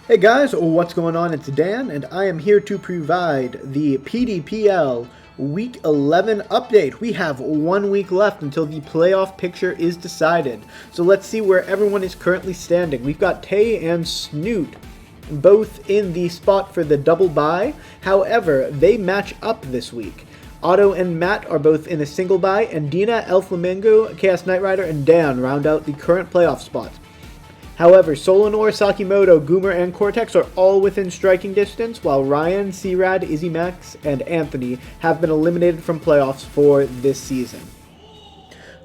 Hey guys, what's going on? It's Dan, and I am here to provide the PDPL Week 11 update. We have 1 week left until the playoff picture is decided. So let's see where everyone is currently standing. We've got Tay and Snoot both in the spot for the double bye. However, they match up this week. Otto and Matt are both in a single bye, and Dina, Flamingo, Chaos Knight Rider, and Dan round out the current playoff spots. However, Solenoid, Sakamoto, Goomer, and Cortex are all within striking distance, while Ryan, C-Rad, Ezmax, and Anthony have been eliminated from playoffs for this season.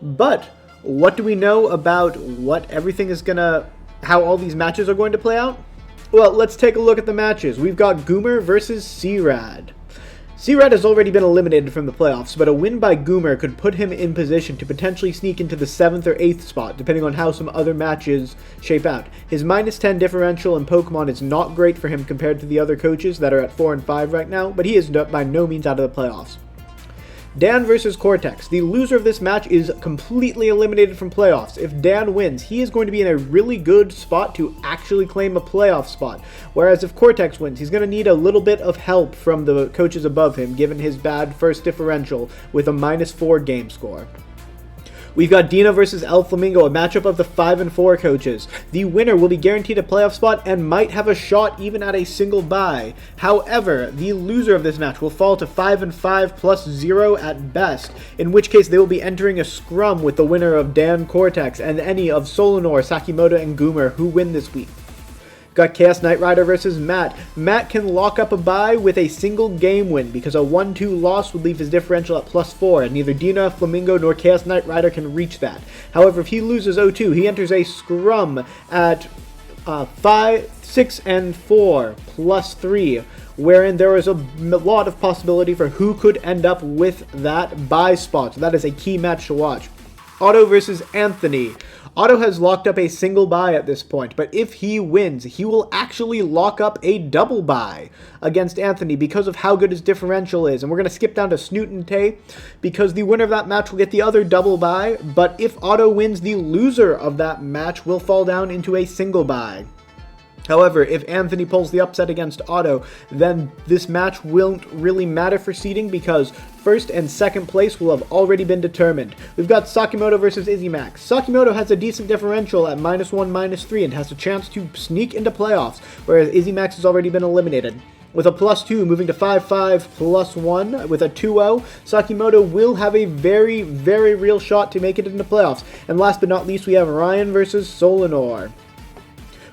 But what do we know about how all these matches are going to play out? Well, let's take a look at the matches. We've got Goomer versus C-Rad. C-Rad has already been eliminated from the playoffs, but a win by Goomer could put him in position to potentially sneak into the 7th or 8th spot, depending on how some other matches shape out. His -10 differential in Pokemon is not great for him compared to the other coaches that are at 4 and 5 right now, but he is by no means out of the playoffs. Dan versus Cortex. The loser of this match is completely eliminated from playoffs. If Dan wins, he is going to be in a really good spot to actually claim a playoff spot. Whereas if Cortex wins, he's going to need a little bit of help from the coaches above him, given his bad first differential with a -4 game score. We've got Dina versus Flamingo, a matchup of the 5 and 4 coaches. The winner will be guaranteed a playoff spot and might have a shot even at a single bye. However, the loser of this match will fall to 5 and 5 plus 0 at best, in which case they will be entering a scrum with the winner of Dan, Cortex, and any of Solenoid, Sakamoto, and Goomer who win this week. Got Chaos Knight Rider versus Matt. Matt can lock up a bye with a single game win because a 1-2 loss would leave his differential at +4, and neither Dina, Flamingo, nor Chaos Knight Rider can reach that. However, if he loses 0-2, he enters a scrum at 5, 6, and 4 +3, wherein there is a lot of possibility for who could end up with that bye spot. So that is a key match to watch. Otto versus Anthony. Otto has locked up a single bye at this point, but if he wins, he will actually lock up a double bye against Anthony because of how good his differential is. And we're going to skip down to Snoot and Tay because the winner of that match will get the other double bye, but if Otto wins, the loser of that match will fall down into a single bye. However, if Anthony pulls the upset against Otto, then this match won't really matter for seeding because first and second place will have already been determined. We've got Sakamoto versus Ezmax. Sakamoto has a decent differential at -1, -3 and has a chance to sneak into playoffs, whereas Ezmax has already been eliminated. With a +2 moving to 5-5 +1 with a 2-0, Sakamoto will have a very, very real shot to make it into playoffs. And last but not least, we have Ryan versus Solenoid.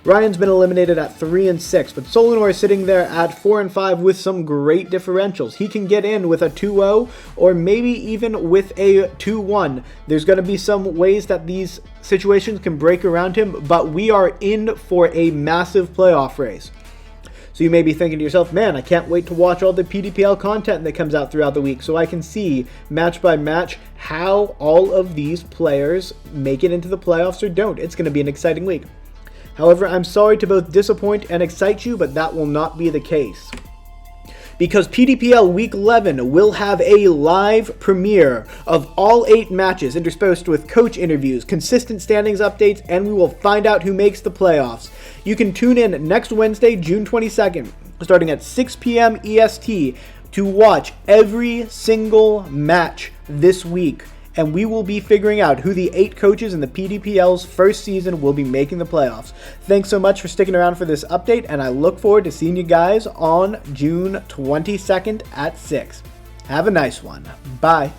Ryan's been eliminated at 3 and 6, but Solenoid is sitting there at 4 and 5 with some great differentials. He can get in with a 2-0 or maybe even with a 2-1. There's going to be some ways that these situations can break around him, but we are in for a massive playoff race. So you may be thinking to yourself, man, I can't wait to watch all the PDPL content that comes out throughout the week so I can see match by match how all of these players make it into the playoffs or don't. It's going to be an exciting week. However, I'm sorry to both disappoint and excite you, but that will not be the case. Because PDPL Week 11 will have a live premiere of all 8 matches interspersed with coach interviews, consistent standings updates, and we will find out who makes the playoffs. You can tune in next Wednesday, June 22nd, starting at 6 p.m. EST, to watch every single match this week. And we will be figuring out who the 8 coaches in the PDPL's first season will be making the playoffs. Thanks so much for sticking around for this update, and I look forward to seeing you guys on June 22nd at 6. Have a nice one. Bye.